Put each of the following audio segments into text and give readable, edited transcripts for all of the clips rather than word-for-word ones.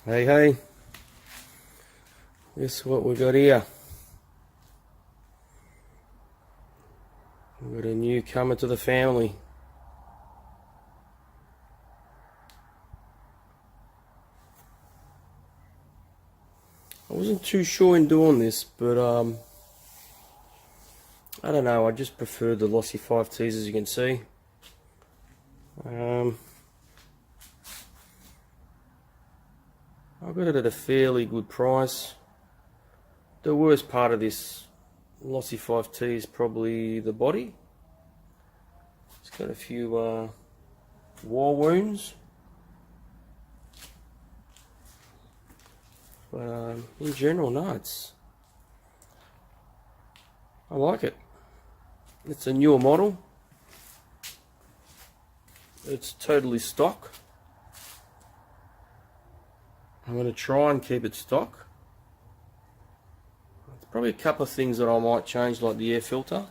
Hey, hey, guess what we got here? We've got a newcomer to the family. I wasn't too sure in doing this, but I don't know, I just prefer the Losi 5Ts, as you can see. I got it at a fairly good price. The worst part of this Losi 5T is probably the body. It's got a few war wounds. But in general, no, I like it. It's a newer model. It's totally stock. I'm going to try and keep it stock. There's probably a couple of things that I might change, like the air filter,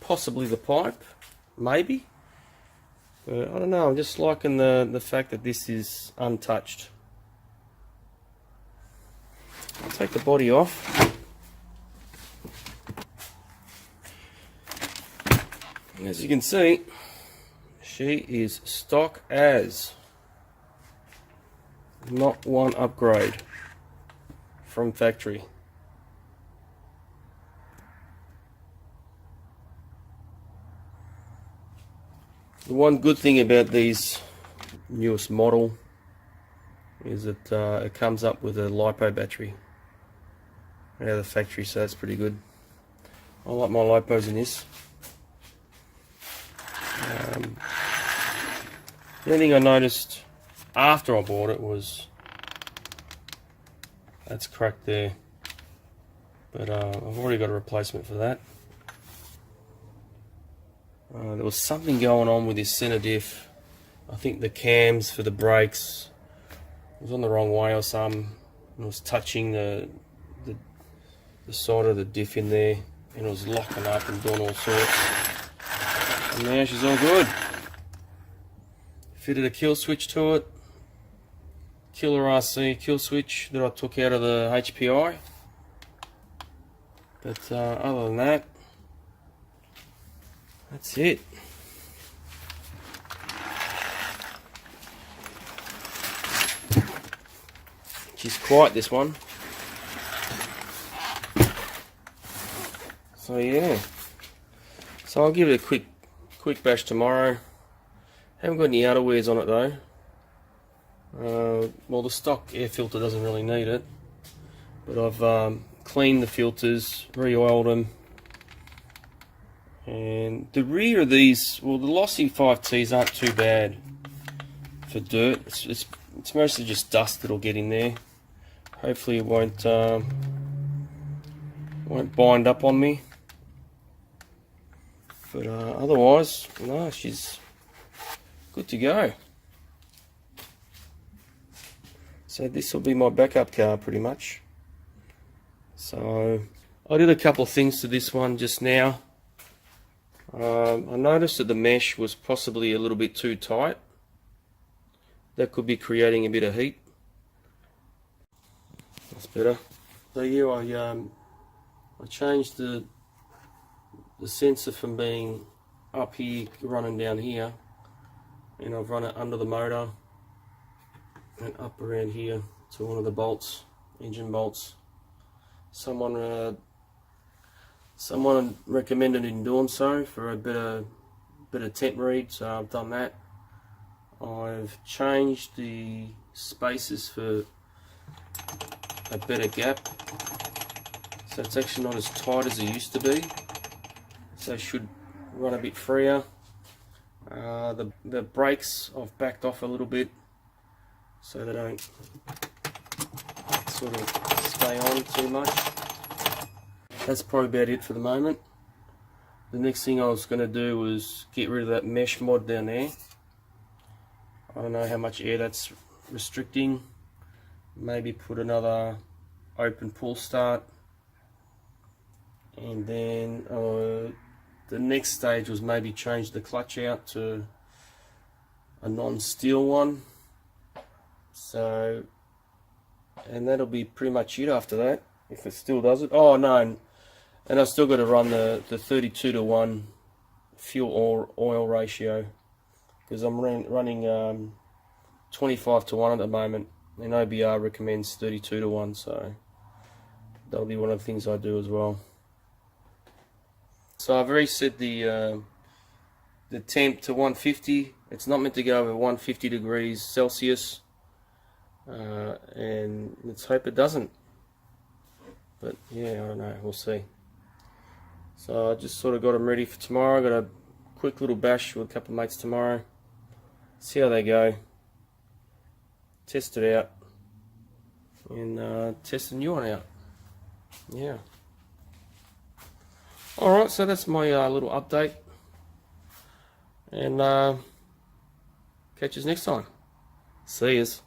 possibly the pipe, maybe. But I don't know, I'm just liking the fact that this is untouched. I'll take the body off. As you can see, she is stock as. Not one upgrade from factory. The one good thing about these newest model is that it comes up with a LiPo battery out of the factory, so that's pretty good. I like my LiPos in this. The only thing I noticed after I bought it was that's cracked there, but I've already got a replacement for that. There was something going on with this center diff. I think the cams for the brakes was on the wrong way or something. It was touching the side of the diff in there, and it was locking up and doing all sorts. And now she's all good. Fitted a kill switch to it. Killer RC kill switch that I took out of the HPI. But other than that, that's it. She's quiet, this one. So yeah. So I'll give it a quick bash tomorrow. Haven't got any outer wears on it though. Well, the stock air filter doesn't really need it, but I've cleaned the filters, re-oiled them, and the rear of these, well, the Losi 5Ts aren't too bad for dirt. It's mostly just dust that'll get in there. Hopefully it won't bind up on me, but otherwise, no, she's good to go. So this will be my backup car pretty much. So I did a couple of things to this one just now. I noticed that the mesh was possibly a little bit too tight. That could be creating a bit of heat. That's better. So yeah, I changed the sensor from being up here running down here, and I've run it under the motor and up around here to one of the bolts, engine bolts. Someone recommended in doing so for a better temp read, so I've done that. I've changed the spacers for a better gap, so it's actually not as tight as it used to be, so it should run a bit freer. The brakes I've backed off a little bit so they don't sort of stay on too much. That's probably about it for the moment. The next thing I was going to do was get rid of that mesh mod down there. I don't know how much air that's restricting. Maybe put another open pull start, and then the next stage was maybe change the clutch out to a non-steel one, So, and that'll be pretty much it after that, if it still does it. Oh no, and I've still got to run the 32:1 fuel oil ratio, because I'm running 25:1 at the moment, and OBR recommends 32:1, so that'll be one of the things I do as well. So I've already set the temp to 150. It's not meant to go over 150 degrees Celsius, and let's hope it doesn't. But yeah, I don't know, we'll see. So I just sort of got them ready for tomorrow. I got a quick little bash with a couple of mates tomorrow. See how they go. Test it out, and test the new one out. Yeah. Alright, so that's my little update, and catch us next time. See yous.